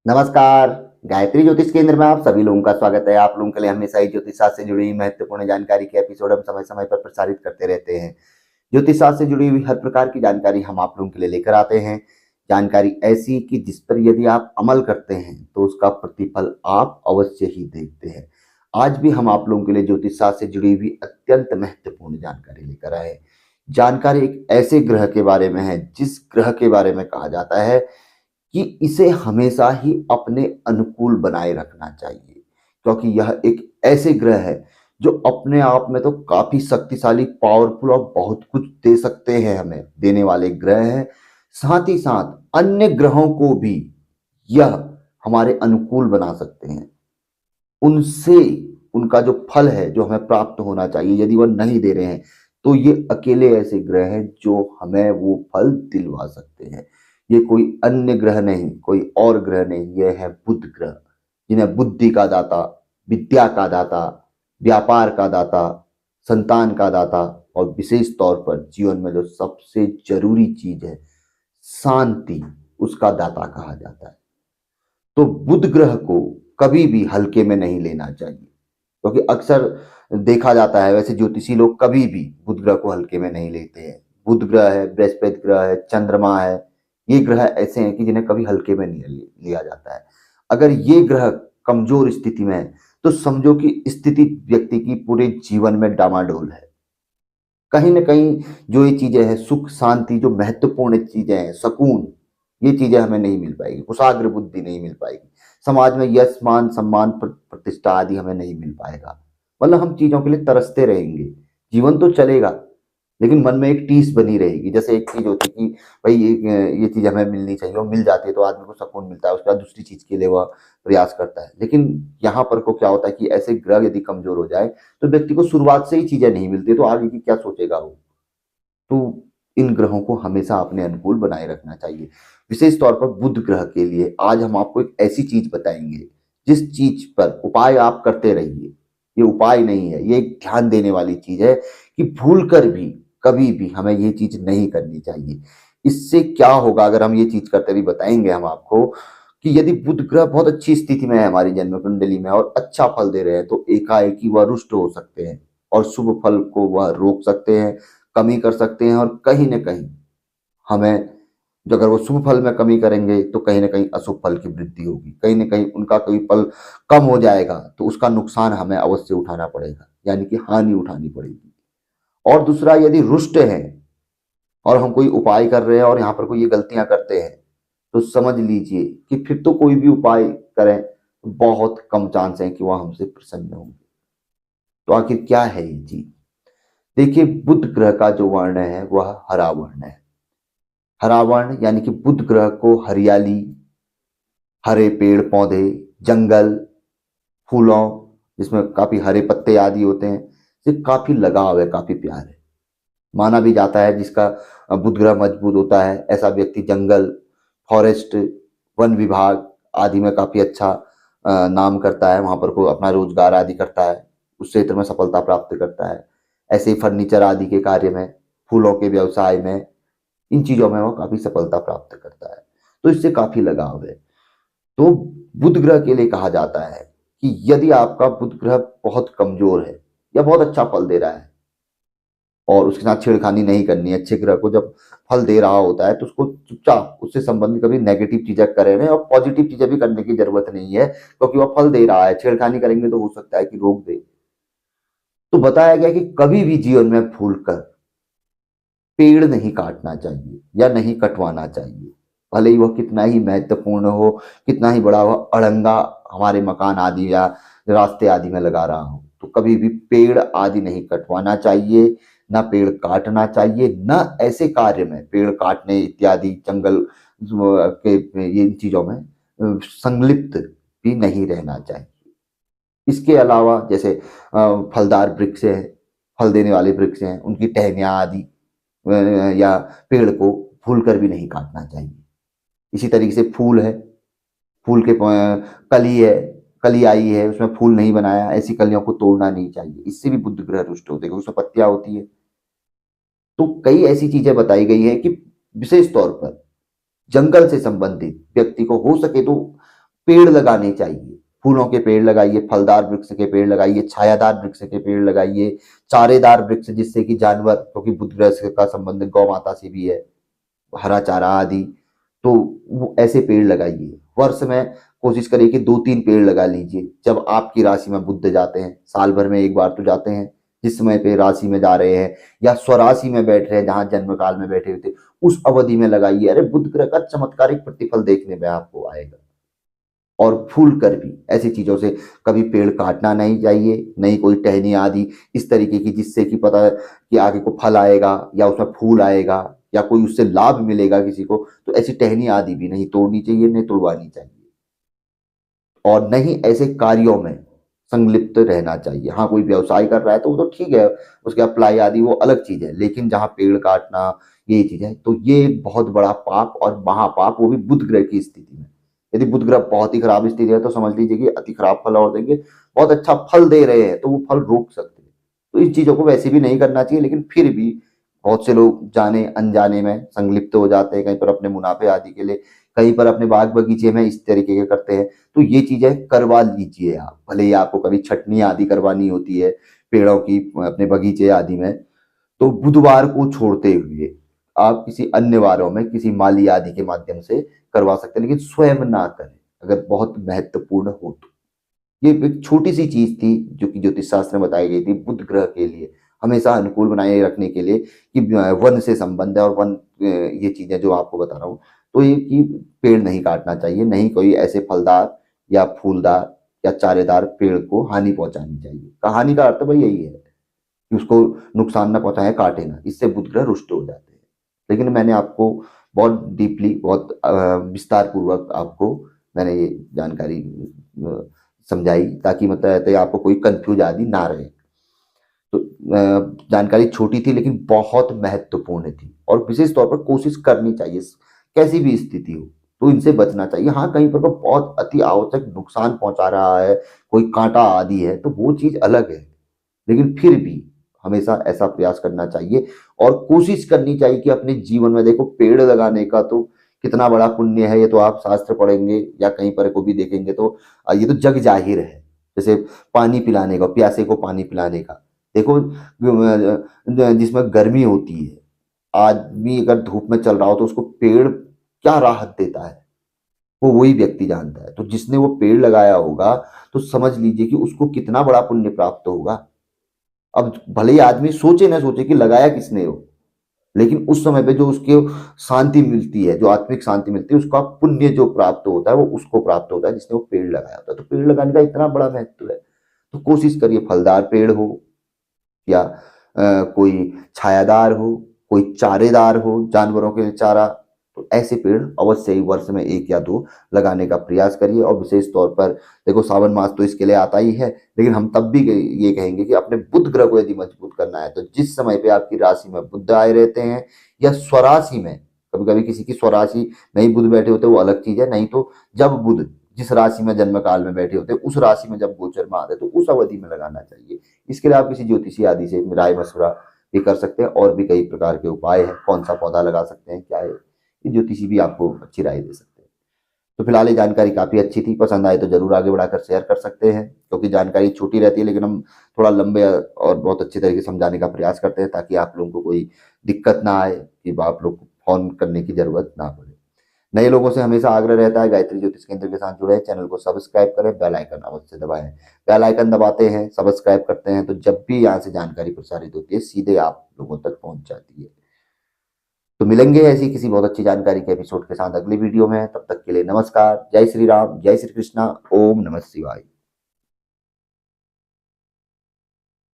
नमस्कार। गायत्री ज्योतिष केंद्र में आप सभी लोगों का स्वागत है। आप लोगों के लिए हमेशा ही ज्योतिष शास्त्र से जुड़ी हुई महत्वपूर्ण जानकारी के एपिसोड हम समय समय पर प्रसारित करते रहते हैं। ज्योतिष शास्त्र से जुड़ी हुई हर प्रकार की जानकारी हम आप लोगों के लिए लेकर आते हैं। जानकारी ऐसी कि जिस पर यदि आप अमल करते हैं तो उसका प्रतिफल आप अवश्य ही देखते हैं। आज भी हम आप लोगों के लिए ज्योतिष शास्त्र से जुड़ी हुई अत्यंत महत्वपूर्ण जानकारी लेकर आए हैं। जानकारी एक ऐसे ग्रह के बारे में है जिस ग्रह के बारे में कहा जाता है कि इसे हमेशा ही अपने अनुकूल बनाए रखना चाहिए, क्योंकि यह एक ऐसे ग्रह है जो अपने आप में तो काफी शक्तिशाली, पावरफुल और बहुत कुछ दे सकते हैं, हमें देने वाले ग्रह हैं। साथ ही साथ अन्य ग्रहों को भी यह हमारे अनुकूल बना सकते हैं। उनसे उनका जो फल है जो हमें प्राप्त होना चाहिए, यदि वह नहीं दे रहे हैं तो ये अकेले ऐसे ग्रह हैं जो हमें वो फल दिलवा सकते हैं। ये कोई अन्य ग्रह नहीं, कोई और ग्रह नहीं, ये है बुध ग्रह, जिन्हें बुद्धि का दाता, विद्या का दाता, व्यापार का दाता, संतान का दाता और विशेष तौर पर जीवन में जो सबसे जरूरी चीज है, शांति, उसका दाता कहा जाता है। तो बुध ग्रह को कभी भी हल्के में नहीं लेना चाहिए, क्योंकि अक्सर देखा जाता है, वैसे ज्योतिषी लोग कभी भी बुध ग्रह को हल्के में नहीं लेते हैं। बुध ग्रह है, बृहस्पति ग्रह है, चंद्रमा है, ये ग्रह ऐसे हैं कि जिन्हें कभी हल्के में नहीं लिया जाता है। अगर ये ग्रह कमजोर स्थिति में है तो समझो कि स्थिति व्यक्ति की पूरे जीवन में डामाडोल है। कहीं ना कहीं जो ये चीजें हैं, सुख शांति, जो महत्वपूर्ण चीजें हैं, सुकून, ये चीजें हमें नहीं मिल पाएगी, कुशाग्र बुद्धि नहीं मिल पाएगी, समाज में यश मान सम्मान प्रतिष्ठा आदि हमें नहीं मिल पाएगा। मतलब हम चीजों के लिए तरसते रहेंगे। जीवन तो चलेगा लेकिन मन में एक टीस बनी रहेगी। जैसे एक चीज होती है कि भाई ये चीज हमें मिलनी चाहिए, और मिल जाती है तो आदमी को सुकून मिलता है, उसके बाद दूसरी चीज के लिए वह प्रयास करता है। लेकिन यहाँ पर को क्या होता है कि ऐसे ग्रह यदि कमजोर हो जाए तो व्यक्ति को शुरुआत से ही चीजें नहीं मिलती, तो आगे की क्या सोचेगा वो। तो इन ग्रहों को हमेशा अपने अनुकूल बनाए रखना चाहिए। विशेष तौर पर बुध ग्रह के लिए आज हम आपको एक ऐसी चीज बताएंगे जिस चीज पर उपाय आप करते रहिए। ये उपाय नहीं है, ये एक ध्यान देने वाली चीज है कि भूल कर भी कभी भी हमें ये चीज नहीं करनी चाहिए। इससे क्या होगा, अगर हम ये चीज करते भी बताएंगे हम आपको कि यदि बुध ग्रह बहुत अच्छी स्थिति में है हमारी जन्म कुंडली में और अच्छा फल दे रहे हैं तो एकाएकी वह रुष्ट हो सकते हैं और शुभ फल को वह रोक सकते हैं, कमी कर सकते हैं। और कहीं ना कहीं हमें, जो अगर वो शुभ फल में कमी करेंगे तो कहीं ना कहीं अशुभ फल की वृद्धि होगी, कहीं ना कहीं उनका कोई फल कम हो जाएगा तो उसका नुकसान हमें अवश्य उठाना पड़ेगा, यानी कि हानि उठानी पड़ेगी। और दूसरा, यदि रुष्ट है और हम कोई उपाय कर रहे हैं और यहाँ पर कोई ये गलतियां करते हैं तो समझ लीजिए कि फिर तो कोई भी उपाय करें तो बहुत कम चांस है कि वह हमसे प्रसन्न होंगे। तो आखिर क्या है ये चीज? देखिए, बुध ग्रह का जो वर्ण है वह हरा वर्ण है। हरा वर्ण यानी कि बुध ग्रह को हरियाली, हरे पेड़ पौधे, जंगल, फूलों जिसमें काफी हरे पत्ते आदि होते हैं, से काफी लगाव है, काफी प्यार है। माना भी जाता है जिसका बुध ग्रह मजबूत होता है ऐसा व्यक्ति जंगल, फॉरेस्ट, वन विभाग आदि में काफी अच्छा नाम करता है, वहां पर कोई अपना रोजगार आदि करता है, उस क्षेत्र में सफलता प्राप्त करता है। ऐसे ही फर्नीचर आदि के कार्य में, फूलों के व्यवसाय में, इन चीजों में वो काफी सफलता प्राप्त करता है, तो इससे काफी लगाव है। तो बुध ग्रह के लिए कहा जाता है कि यदि आपका बुध ग्रह बहुत कमजोर है या बहुत अच्छा फल दे रहा है और उसके साथ छेड़खानी नहीं करनी है, अच्छे ग्रह को जब फल दे रहा होता है तो उसको चुपचाप उससे संबंधित कभी नेगेटिव चीजें करें नहीं, और पॉजिटिव चीजें भी करने की जरूरत नहीं है, क्योंकि वह फल दे रहा है। छेड़खानी करेंगे तो हो सकता है कि रोक दे। तो बताया गया कि कभी भी जीवन में भूल कर पेड़ नहीं काटना चाहिए या नहीं कटवाना चाहिए, भले ही वह कितना ही महत्वपूर्ण हो, कितना ही बड़ा वह अड़ंगा हमारे मकान आदि या रास्ते आदि में लगा रहा हो। तो कभी भी पेड़ आदि नहीं कटवाना चाहिए, ना पेड़ काटना चाहिए, ना ऐसे कार्य में पेड़ काटने इत्यादि, जंगल के ये इन चीजों में संलिप्त भी नहीं रहना चाहिए। इसके अलावा जैसे फलदार वृक्ष हैं, फल देने वाले वृक्ष हैं, उनकी टहनियाँ आदि या पेड़ को भूल कर भी नहीं काटना चाहिए। इसी तरीके से फूल है, फूल के कली है, कली आई है, उसमें फूल नहीं बनाया, ऐसी कलियों को तोड़ना नहीं चाहिए, इससे भी बुध ग्रह रुष्ट होते हैं, क्योंकि उसमें पत्तियां होती है। तो कई ऐसी चीजें बताई गई है कि विशेष तौर पर जंगल से संबंधित व्यक्ति को हो सके तो पेड़ लगाने चाहिए। फूलों के पेड़ लगाइए, फलदार वृक्ष के पेड़ लगाइए, छायादार वृक्ष के पेड़ लगाइए, चारेदार वृक्ष, जिससे कि जानवर, क्योंकि बुध ग्रह का संबंध गौ माता से भी है, हरा चारा आदि, तो वो ऐसे पेड़ लगाइए। वर्ष में कोशिश करिए कि 2-3 पेड़ लगा लीजिए। जब आपकी राशि में बुध जाते हैं, साल भर में एक बार तो जाते हैं, जिस समय पे राशि में जा रहे हैं या स्वराशि में बैठ रहे हैं, जहां जन्म काल में बैठे हुए थे, उस अवधि में लगाइए। अरे बुध ग्रह का चमत्कारिक प्रतिफल देखने में आपको आएगा। और भूल कर भी ऐसी चीजों से कभी पेड़ काटना नहीं चाहिए, नहीं कोई टहनी आदि इस तरीके की, जिससे कि पता है कि आगे को फल आएगा या उसमें फूल आएगा या कोई उससे लाभ मिलेगा किसी को, तो ऐसी टहनी आदि भी नहीं तोड़नी चाहिए, नहीं तोड़वानी चाहिए। और नहीं ऐसे कार्यों में संलिप्त रहना चाहिए। हाँ, कोई व्यवसाय कर रहा है तो वो तो ठीक है, उसके अप्लाई आदि वो अलग चीज है, लेकिन जहाँ पेड़ काटना ये चीज है, तो ये बहुत बड़ा पाप और महापाप, वो भी बुध ग्रह की स्थिति में। यदि बुध ग्रह बहुत ही खराब स्थिति है तो समझ लीजिए कि अति खराब फल और देंगे। बहुत अच्छा फल दे रहे हैं तो वो फल रोक सकते हैं। तो इस चीजों को वैसे भी नहीं करना चाहिए, लेकिन फिर भी बहुत से लोग जाने अनजाने में संलिप्त हो जाते हैं, कहीं पर अपने मुनाफे आदि के लिए, कहीं पर अपने बाग बगीचे में इस तरीके के करते हैं। तो ये चीजें करवा लीजिए आप, भले ही आपको कभी छटनी आदि करवानी होती है पेड़ों की अपने बगीचे आदि में, तो बुधवार को छोड़ते हुए आप किसी अन्य वारों में किसी माली आदि के माध्यम से करवा सकते हैं, लेकिन स्वयं ना करें अगर बहुत महत्वपूर्ण हो तो। ये एक छोटी सी चीज थी जो कि ज्योतिष शास्त्र में बताई गई थी बुध ग्रह के लिए हमेशा अनुकूल बनाए रखने के लिए, कि वन से संबंध है और वन ये चीजें जो आपको बता रहा हूँ, तो ये कि पेड़ नहीं काटना चाहिए, नहीं कोई ऐसे फलदार या फूलदार या चारेदार पेड़ को हानि पहुंचानी चाहिए। कहानी का अर्थ भाई यही है कि उसको नुकसान ना पहुंचाए, काटे ना, इससे बुध ग्रह रुष्ट हो जाते हैं। लेकिन मैंने आपको बहुत डीपली, बहुत विस्तार पूर्वक आपको मैंने ये जानकारी समझाई, ताकि मतलब आपको कोई कंफ्यूज आदि ना रहे। तो जानकारी छोटी थी लेकिन बहुत महत्वपूर्ण थी, और विशेष तौर पर कोशिश करनी चाहिए कैसी भी स्थिति हो तो इनसे बचना चाहिए। हाँ, कहीं पर बहुत अति आवश्यक नुकसान पहुंचा रहा है, कोई कांटा आदि है, तो वो चीज अलग है, लेकिन फिर भी हमेशा ऐसा प्रयास करना चाहिए और कोशिश करनी चाहिए कि अपने जीवन में, देखो पेड़ लगाने का तो कितना बड़ा पुण्य है, ये तो आप शास्त्र पढ़ेंगे या कहीं पर को भी देखेंगे तो ये तो जग जाहिर है। जैसे पानी पिलाने का, प्यासे को पानी पिलाने का, देखो जिसमें गर्मी होती है, आदमी अगर धूप में चल रहा हो तो उसको पेड़ क्या राहत देता है वो वही व्यक्ति जानता है। तो जिसने वो पेड़ लगाया होगा तो समझ लीजिए कि उसको कितना बड़ा पुण्य प्राप्त होगा। अब भले ही आदमी सोचे ना सोचे कि लगाया किसने हो, लेकिन उस समय पे जो उसके शांति मिलती है, जो आत्मिक शांति मिलती है, उसका पुण्य जो प्राप्त होता है वो उसको प्राप्त होता है जिसने वो पेड़ लगाया होता है। तो पेड़ लगाने का इतना बड़ा महत्व है, तो कोशिश करिए फलदार पेड़ हो या कोई छायादार हो, कोई चारेदार हो, जानवरों के लिए चारा, तो ऐसे पेड़ अवश्य ही वर्ष में 1 या 2 लगाने का प्रयास करिए। और विशेष तौर पर देखो सावन मास तो इसके लिए आता ही है, लेकिन हम तब भी ये कहेंगे कि अपने बुध ग्रह को यदि मजबूत करना है तो जिस समय पे आपकी राशि में बुध आए रहते हैं या स्वराशि में, कभी कभी किसी की स्वराशि में ही बुध बैठे होते हैं वो अलग चीज है, नहीं तो जब बुध जिस राशि में जन्म काल में बैठे होते हैं उस राशि में जब गोचर में आते हैं तो उस अवधि में लगाना चाहिए। इसके लिए आप किसी ज्योतिषी आदि से राय मशवरा भी कर सकते हैं, और भी कई प्रकार के उपाय हैं, कौन सा पौधा लगा सकते हैं, क्या है, ये ज्योतिषी भी आपको अच्छी राय दे सकते हैं। तो फिलहाल ये जानकारी काफी अच्छी थी, पसंद आए तो जरूर आगे बढ़ाकर शेयर कर सकते हैं, क्योंकि जानकारी छोटी रहती है लेकिन हम थोड़ा लंबे और बहुत अच्छे तरीके से समझाने का प्रयास करते हैं, ताकि आप लोगों को कोई दिक्कत ना आए, कि आप लोग को फोन करने की जरूरत ना पड़े। नए लोगों से हमेशा आग्रह रहता है गायत्री ज्योतिष केंद्र के साथ जुड़े, चैनल को सब्सक्राइब करें, बेल आइकन अवश्य दबाएं। बेल आइकन दबाते हैं, सब्सक्राइब करते हैं, तो जब भी यहाँ से जानकारी प्रसारित होती है सीधे आप लोगों तक पहुंच जाती है। तो मिलेंगे ऐसी किसी बहुत अच्छी जानकारी के एपिसोड के साथ अगली वीडियो में, तब तक के लिए नमस्कार, जय श्री राम, जय श्री कृष्णा, ओम नमः शिवाय।